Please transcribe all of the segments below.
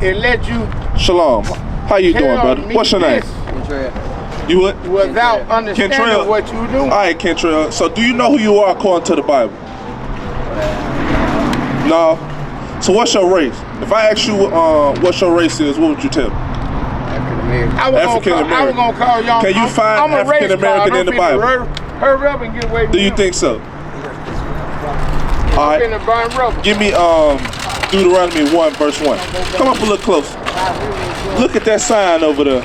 and let you. Shalom. How you doing, brother? What's your name? You what? Without understanding what you do. All right, Kentrell. So do you know who you are according to the Bible? No. So what's your race? If I ask you what your race is, what would you tell me? African American. I was gonna call y'all. Can you find African American in the Bible? Hurry up and get away. Do you think so? All right. Give me Deuteronomy 1 verse 1. Come up a little closer. Look at that sign over there.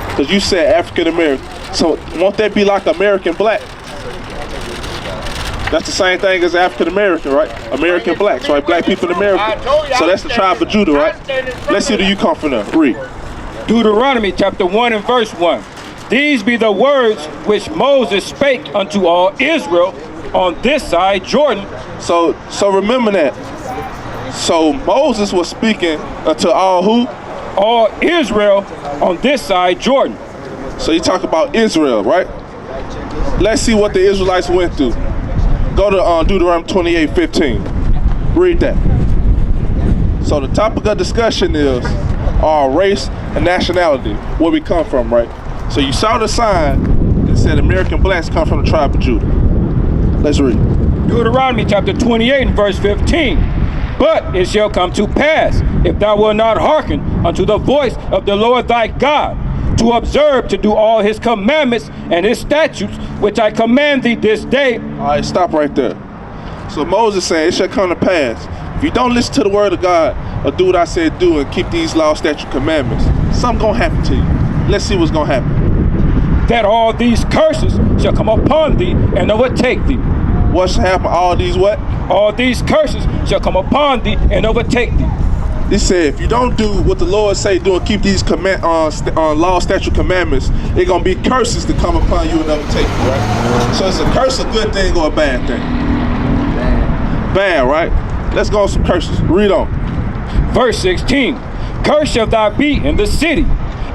Because you said African American. So won't that be like American black? That's the same thing as African American, right? American blacks, right? Black people in America. So that's the tribe of Judah, right? Let's see where you come from now. Read. Deuteronomy chapter 1 and verse 1. These be the words which Moses spake unto all Israel on this side Jordan. So remember that. So Moses was speaking unto all who? All Israel on this side Jordan. So you talk about Israel, right? Let's see what the Israelites went through. Go to Deuteronomy 28:15. Read that. So the topic of discussion is our race and nationality, where we come from, right? So you saw the sign that said American blacks come from the tribe of Judah. Let's read. Deuteronomy chapter 28 and verse 15. But it shall come to pass, if thou wilt not hearken unto the voice of the Lord thy God, to observe to do all his commandments and his statutes, which I command thee this day. All right, stop right there. So Moses saying, it shall come to pass, if you don't listen to the word of God, or do what I said do, and keep these law, statute, commandments, something gonna happen to you. Let's see what's gonna happen. That all these curses shall come upon thee and overtake thee. What shall happen? All these what? All these curses shall come upon thee and overtake thee. He said, if you don't do what the Lord say do and keep these law, statute, commandments, it's gonna be curses to come upon you and overtake you, right? So is a curse a good thing or a bad thing? Bad, right? Let's go on some curses. Read on. Verse 16. Cursed shall thou be in the city,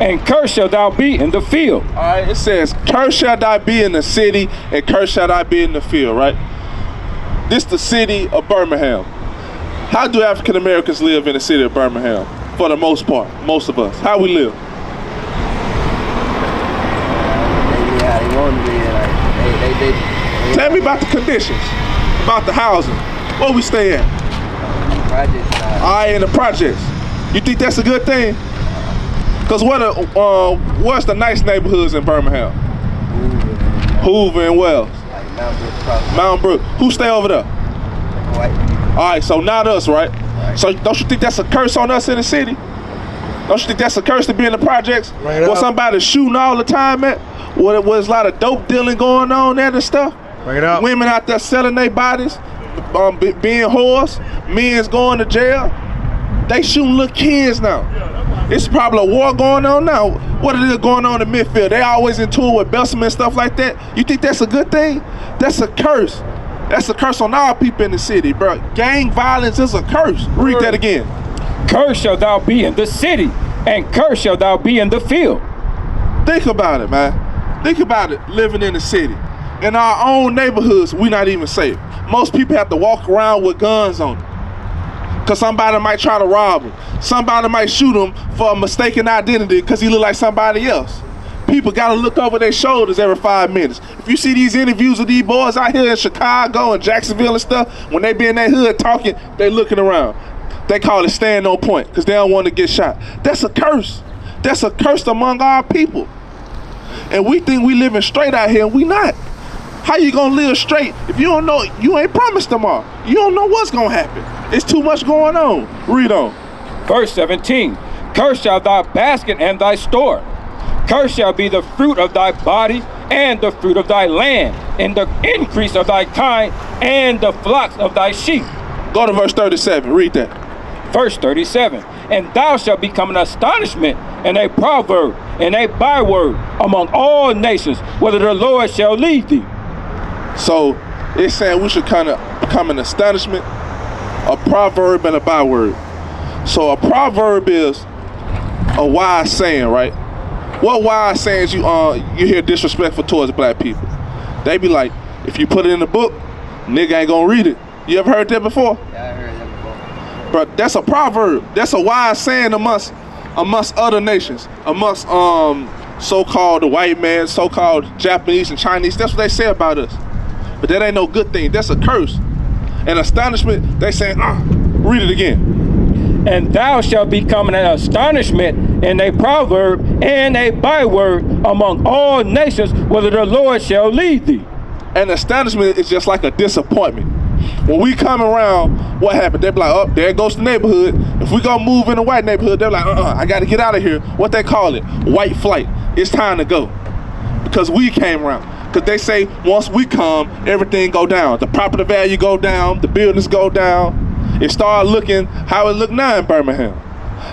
and cursed shall thou be in the field. All right, it says, cursed shall thou be in the city, and cursed shall thou be in the field, right? This the city of Birmingham. How do African Americans live in the city of Birmingham? For the most part, most of us. How we live? Tell me about the conditions, about the housing. Where we stay at? Projects. All right, in the projects. You think that's a good thing? Because what's the nice neighborhoods in Birmingham? Hoover and Wells. Like Mount Mount Brook. Who stay over there? White. All right, so not us, right? So don't you think that's a curse on us in the city? Don't you think that's a curse to be in the projects? Where somebody shooting all the time at? Where there's a lot of dope dealing going on there and stuff? Bring it up. Women out there selling their bodies, being whores, men's going to jail. They shooting little kids now. It's probably a war going on now. What is going on in Midfield? They always in tour with Bessemer and stuff like that. You think that's a good thing? That's a curse. That's a curse on all people in the city, bro. Gang violence is a curse. Read that again. Cursed shall thou be in the city, and cursed shall thou be in the field. Think about it, man. Think about it, living in the city. In our own neighborhoods, we're not even safe. Most people have to walk around with guns on them. Because somebody might try to rob him. Somebody might shoot him for a mistaken identity because he look like somebody else. People got to look over their shoulders every 5 minutes. If you see these interviews with these boys out here in Chicago and Jacksonville and stuff, when they be in their hood talking, they looking around. They call it stand on point because they don't want to get shot. That's a curse. That's a curse among our people. And we think we living straight out here, and we not. How you gonna live straight if you don't know, you ain't promised tomorrow? You don't know what's gonna happen. It's too much going on. Read on. Verse 17. Cursed shall thy basket and thy store. Cursed shall be the fruit of thy body and the fruit of thy land, and the increase of thy kind and the flocks of thy sheep. Go to verse 37. Read that. Verse 37. And thou shalt become an astonishment and a proverb and a byword among all nations, whether the Lord shall lead thee. So it's saying we should kind of become an astonishment, a proverb, and a byword. So a proverb is a wise saying, right? What wise sayings you hear disrespectful towards black people? They be like, if you put it in the book, nigga ain't gonna read it. You ever heard that before? Yeah, I heard that before. But that's a proverb. That's a wise saying amongst other nations, amongst so-called the white man, so-called Japanese and Chinese. That's what they say about us. But that ain't no good thing. That's a curse. And astonishment, they say, read it again. And thou shalt become an astonishment and a proverb and a byword among all nations, whither the Lord shall lead thee. And astonishment is just like a disappointment. When we come around, what happened? They be like, oh, there goes the neighborhood. If we gonna move in the white neighborhood, they're like, I gotta get out of here. What they call it? White flight. It's time to go. Because we came around. Because they say once we come, everything go down. The property value go down. The buildings go down. It start looking how it look now in Birmingham.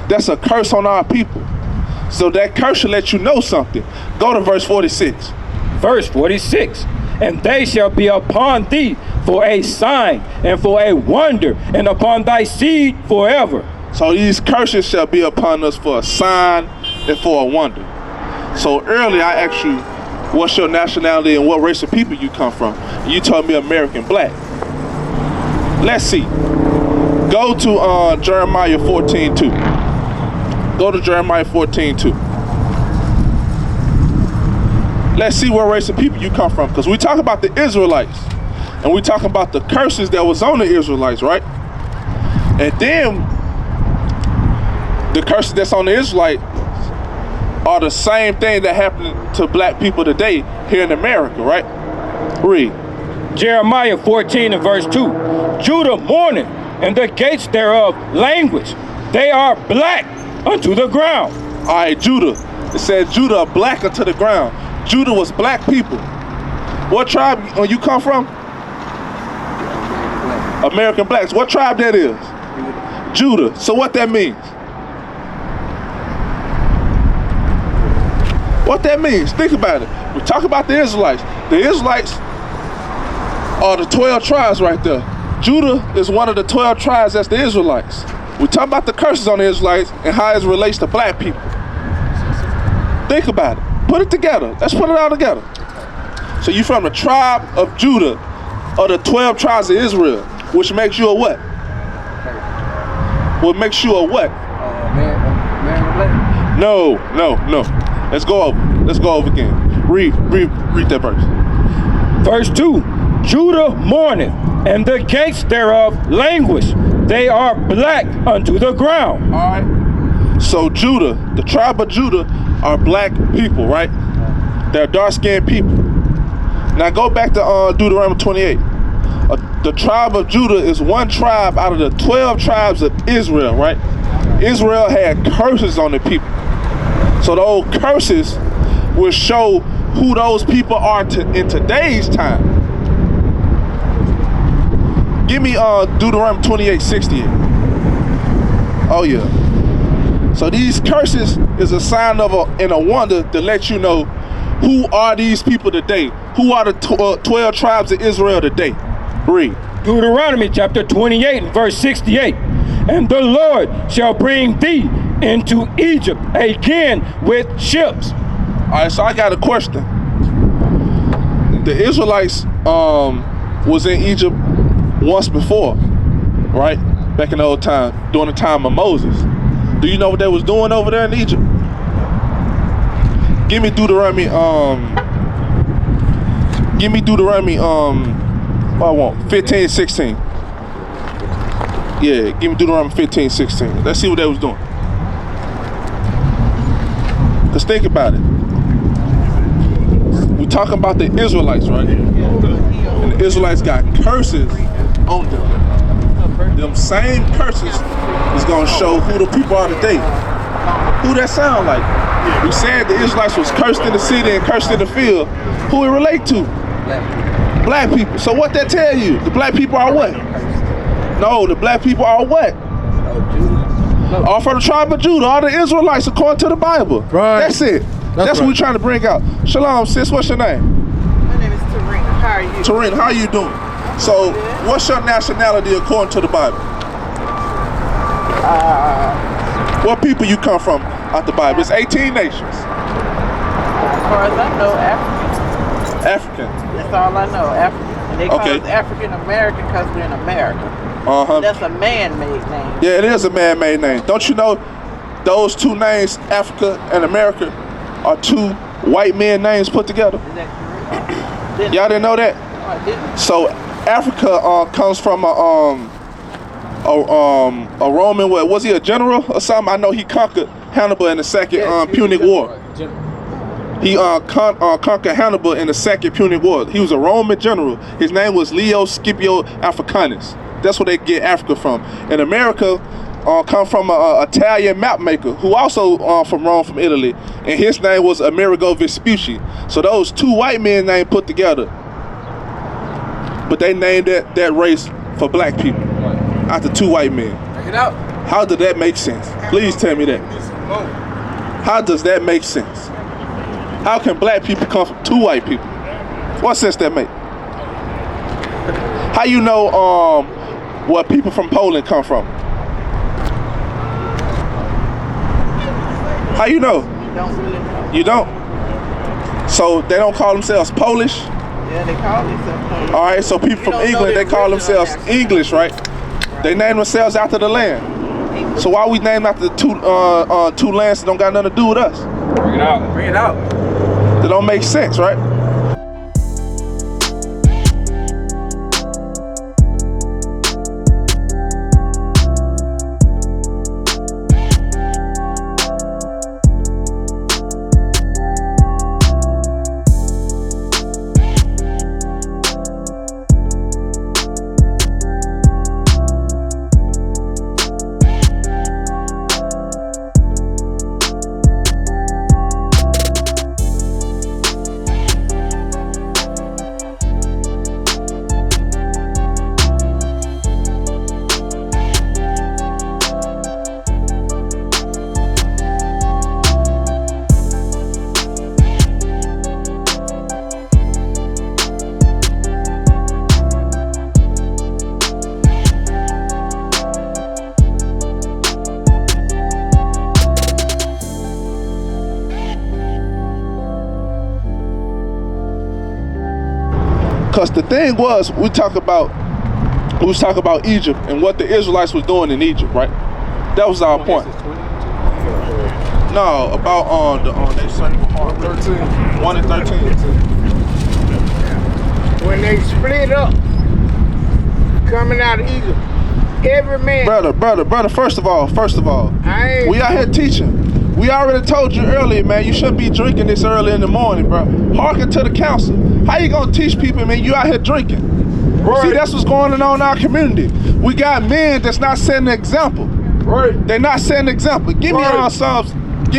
That's a curse on our people. So that curse should let you know something. Go to verse 46. Verse 46. And they shall be upon thee for a sign and for a wonder, and upon thy seed forever. So these curses shall be upon us for a sign and for a wonder. So earlier I asked you, what's your nationality and what race of people you come from? You told me American black. Let's see. Go to Jeremiah 14:2. Go to Jeremiah 14:2. Let's see what race of people you come from. Because we talk about the Israelites. And we talk about the curses that was on the Israelites, right? And then the curses that's on the Israelites are the same thing that happened to black people today here in America, right? Read. Jeremiah 14 and verse 2. Judah mourneth, and the gates thereof languish. They are black unto the ground. All right, Judah. It says Judah are black unto the ground. Judah was black people. What tribe you come from? American blacks. What tribe that is? Judah. So what that means? What that means? Think about it. We talk about the Israelites. The Israelites are the 12 tribes right there. Judah is one of the 12 tribes that's the Israelites. We talk about the curses on the Israelites and how it relates to black people. Think about it. Put it together. Let's put it all together. So you from the tribe of Judah, or the 12 tribes of Israel, which makes you a what? What makes you a what? American black. No. Let's go over again. Read that verse. Verse 2. Judah mourneth, and the gates thereof languish. They are black unto the ground. All right. So Judah, the tribe of Judah, are black people, right? They're dark-skinned people. Now go back to Deuteronomy 28. The tribe of Judah is one tribe out of the 12 tribes of Israel, right? Israel had curses on the people. So those curses will show who those people are in today's time. Give me Deuteronomy 28:68. Oh yeah. So these curses is a sign of and a wonder to let you know who are these people today. Who are the 12 tribes of Israel today? Read. Deuteronomy chapter 28 and verse 68. And the Lord shall bring thee into Egypt again with ships. All right, so I got a question. The Israelites was in Egypt once before, right? Back in the old time, during the time of Moses. Do you know what they was doing over there in Egypt? Give me Deuteronomy, what I want, 15:16. Yeah, give me Deuteronomy 15:16. Let's see what they was doing. Cause think about it. We talking about the Israelites, right? And the Israelites got curses on them. Them same curses is gonna show who the people are today. Who that sound like? We said the Israelites was cursed in the city and cursed in the field. Who it relate to? Black people. So what that tell you? The black people are what? No, the black people are what? All from the tribe of Judah, all the Israelites according to the Bible. Right. That's it. That's what we're trying to bring out. Shalom, sis. What's your name? My name is Tareen. How are you? Tareen, how you doing? So, what's your nationality according to the Bible? What people you come from out the Bible? It's 18 nations. As far as I know, African. African. That's all I know, African. They call Okay. us African American because we're in America. Uh-huh. That's a man-made name. Yeah, it is a man-made name. Don't you know those two names, Africa and America, are two white men names put together? Is that correct? Y'all didn't know that? No, I didn't. So Africa comes from a Roman. What was he, a general or something? I know he conquered Hannibal in the second Punic War. He conquered Hannibal in the second Punic War. He was a Roman general. His name was Leo Scipio Africanus. That's where they get Africa from. And America come from an Italian map maker who also from Rome, from Italy. And his name was Amerigo Vespucci. So those two white men names put together. But they named that race for black people after two white men. How did that make sense? Please tell me that. How does that make sense? How can black people come from two white people? What sense that make? How you know where people from Poland come from? How you know? You don't really know. You don't? So they don't call themselves Polish? Yeah, they call themselves Polish. All right, so people from England, they call themselves English, right? They name themselves after the land. So why we named after the two lands that don't got nothing to do with us? Bring it out. Bring it out. That don't make sense, right? Because the thing was, we was talking about Egypt and what the Israelites was doing in Egypt, right? That was our point. No, about they certain 13. 1 and 13. When they split up, coming out of Egypt, every man. Brother, first of all, I ain't. we out here teaching. We already told you earlier, man, you shouldn't be drinking this early in the morning, bro. Hearken to the counsel. How you gonna teach people, man, you out here drinking? Right. See, that's what's going on in our community. We got men that's not setting an example. Right. They're not setting an example. Give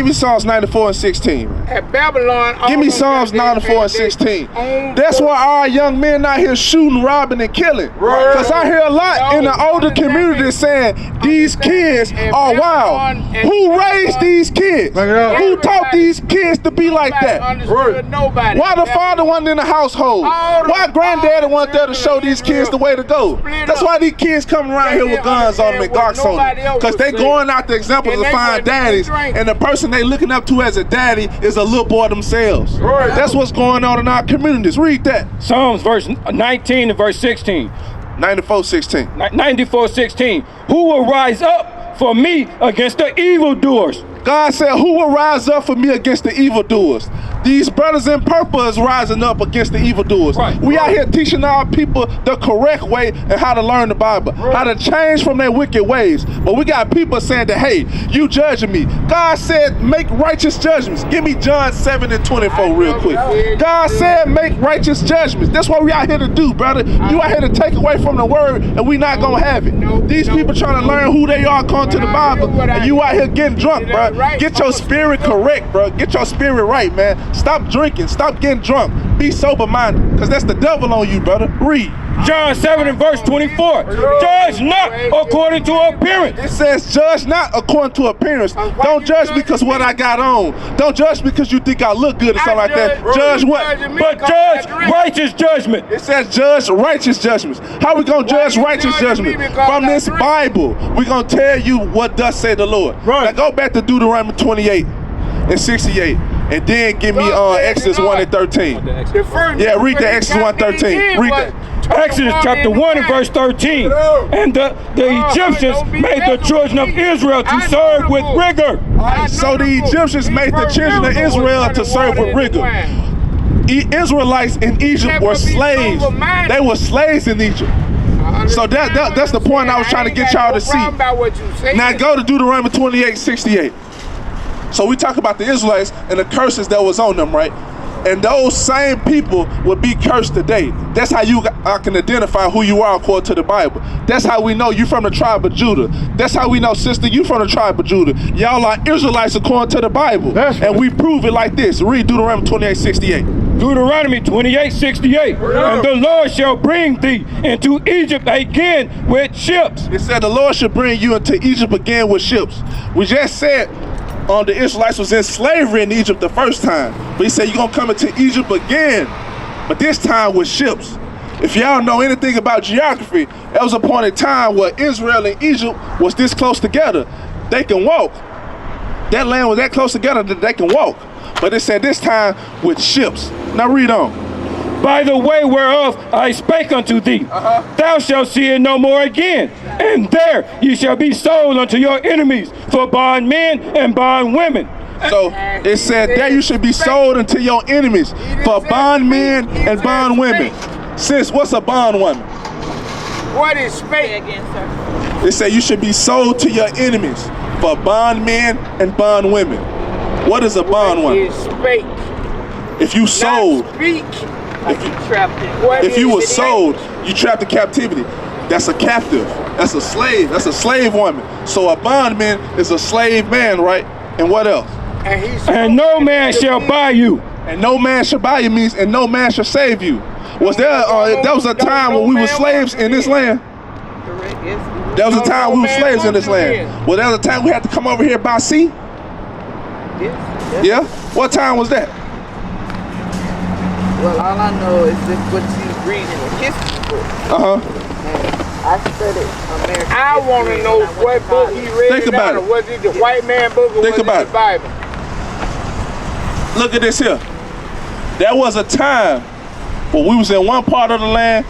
me Psalms 94 and 16, man. At Babylon. Give me Psalms 94 and 16. That's why our young men out here shooting, robbing, and killing. Right. Because I hear a lot in the older community saying these kids are wild. Who raised these kids? Who taught these kids to be like that? Nobody. Why the father wasn't in the household? Why granddaddy wasn't there to show these kids the way to go? That's why these kids coming around here with guns on them and Glocks on them. Because they going out the examples of fine daddies, and the person they looking up to as a daddy is a little boy themselves. That's what's going on in our communities. Read that. Psalms verse 19 and verse 16. 94:16. 94:16. Who will rise up for me against the evildoers? God said, who will rise up for me against the evildoers? These brothers in purple is rising up against the evildoers. Right. We out here teaching our people the correct way and how to learn the Bible, how to change from their wicked ways. But we got people saying that, hey, you judging me. God said, make righteous judgments. Give me John 7 and 24 real quick. God said, make righteous judgments. That's what we out here to do, brother. You out here to take away from the word, and we not gonna have it. These people trying to learn who they are according to the Bible, and you out here getting drunk, bro. Get your spirit correct, bro. Get your spirit right, man. Stop drinking. Stop getting drunk. Be sober-minded, because that's the devil on you, brother. Read. John 7 and verse 24. Judge not according to appearance. It says, judge not according to appearance. Don't judge because what I got on. Don't judge because you think I look good or something like that. Judge what? But judge righteous judgment. It says judge righteous judgments. How we gonna judge righteous judgment? From this Bible, we gonna tell you what thus say the Lord. Right. Now go back to Deuteronomy 28 and 68. And then give me Exodus 1 and 13. Yeah, read the Exodus 1:13. Read that. Exodus chapter 1 and verse 13. And the Egyptians made the children of Israel to serve with rigor. So the Egyptians made the children of Israel to serve with rigor. Israelites in Egypt were slaves. They were slaves in Egypt. So that's the point I was trying to get y'all to see. Now go to Deuteronomy 28:68. So we talk about the Israelites and the curses that was on them, right? And those same people would be cursed today. That's how I can identify who you are according to the Bible. That's how we know you from the tribe of Judah. That's how we know, sister, you from the tribe of Judah. Y'all are Israelites according to the Bible. And we prove it like this. Read Deuteronomy 28:68. Deuteronomy 28:68. And the Lord shall bring thee into Egypt again with ships. It said the Lord should bring you into Egypt again with ships. We just said the Israelites was in slavery in Egypt the first time. But he said you're going to come into Egypt again, but this time with ships. If y'all know anything about geography, there was a point in time where Israel and Egypt was this close together. They can walk. That land was that close together that they can walk. But it said this time with ships. Now read on. By the way whereof I spake unto thee, thou shalt see it no more again. And there ye shall be sold unto your enemies for bondmen and bondwomen. So it said there you should be sold unto your enemies for bondmen and bondwomen. Sis, what's a bondwoman? What is spake? It said you should be sold to your enemies for bondmen and bondwomen. What is a bondwoman? Is spake. If you sold, speak. If you were sold, you trapped in captivity. That's a captive. That's a slave. That's a slave woman. So a bondman is a slave man, right? And what else? And no man shall buy you. And no man shall buy you means and no man shall save you. Was there? That was a time when we were slaves in this land. There was a time we were slaves in this land. Well, there was a time we had to come over here by sea. Yeah. What time was that? Well, all I know is just what you read in the history book. I studied American I want to know what book he read. Think about it. Was it the white man book or was it the Bible? Look at this here. There was a time when we was in one part of the land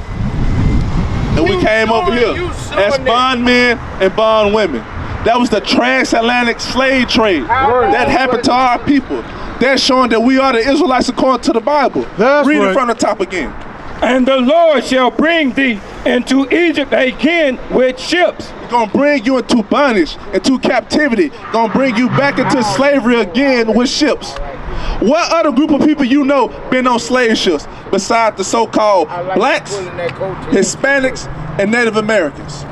and we came over here as bondmen and bondwomen. That was the transatlantic slave trade that happened to our people. That's showing that we are the Israelites according to the Bible. Read it from the top again. And the Lord shall bring thee into Egypt again with ships. He's going to bring you into bondage, into captivity. Going to bring you back into slavery again with ships. What other group of people you know been on slave ships besides the so-called blacks, Hispanics, and Native Americans?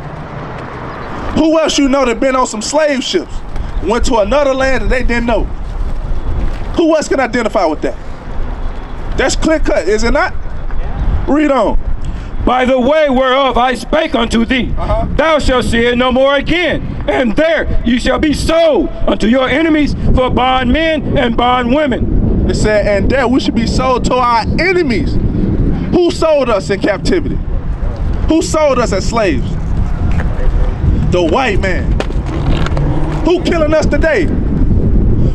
Who else you know that been on some slave ships, went to another land that they didn't know? Who else can identify with that? That's clear cut, is it not? Read on. By the way whereof I spake unto thee, thou shalt see it no more again. And there you shall be sold unto your enemies for bondmen and bondwomen. It said, and there we should be sold to our enemies. Who sold us in captivity? Who sold us as slaves? The white man. Who killing us today?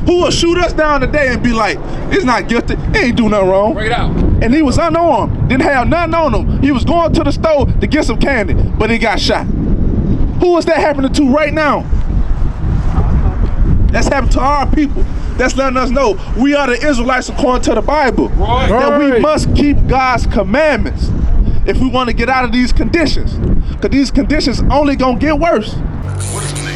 Who will shoot us down today and be like, it's not guilty, he ain't do nothing wrong. Bring it out. And he was unarmed, didn't have nothing on him. He was going to the store to get some candy, but he got shot. Who is that happening to right now? That's happening to our people. That's letting us know we are the Israelites according to the Bible. That we must keep God's commandments if we want to get out of these conditions. Because these conditions only gonna get worse. What is the nation?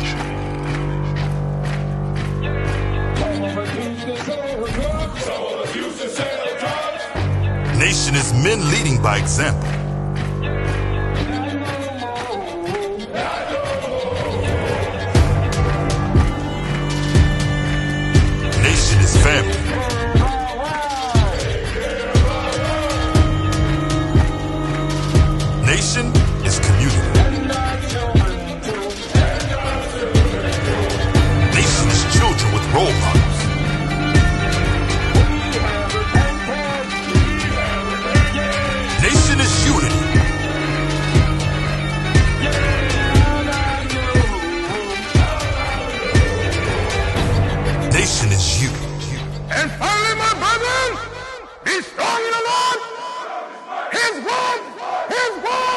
Nation is men leading by example. Nation is family. Nation is community. Nation is children with role models. Nation is unity. Nation is you. And finally, my brethren, be strong in the Lord, His word, His word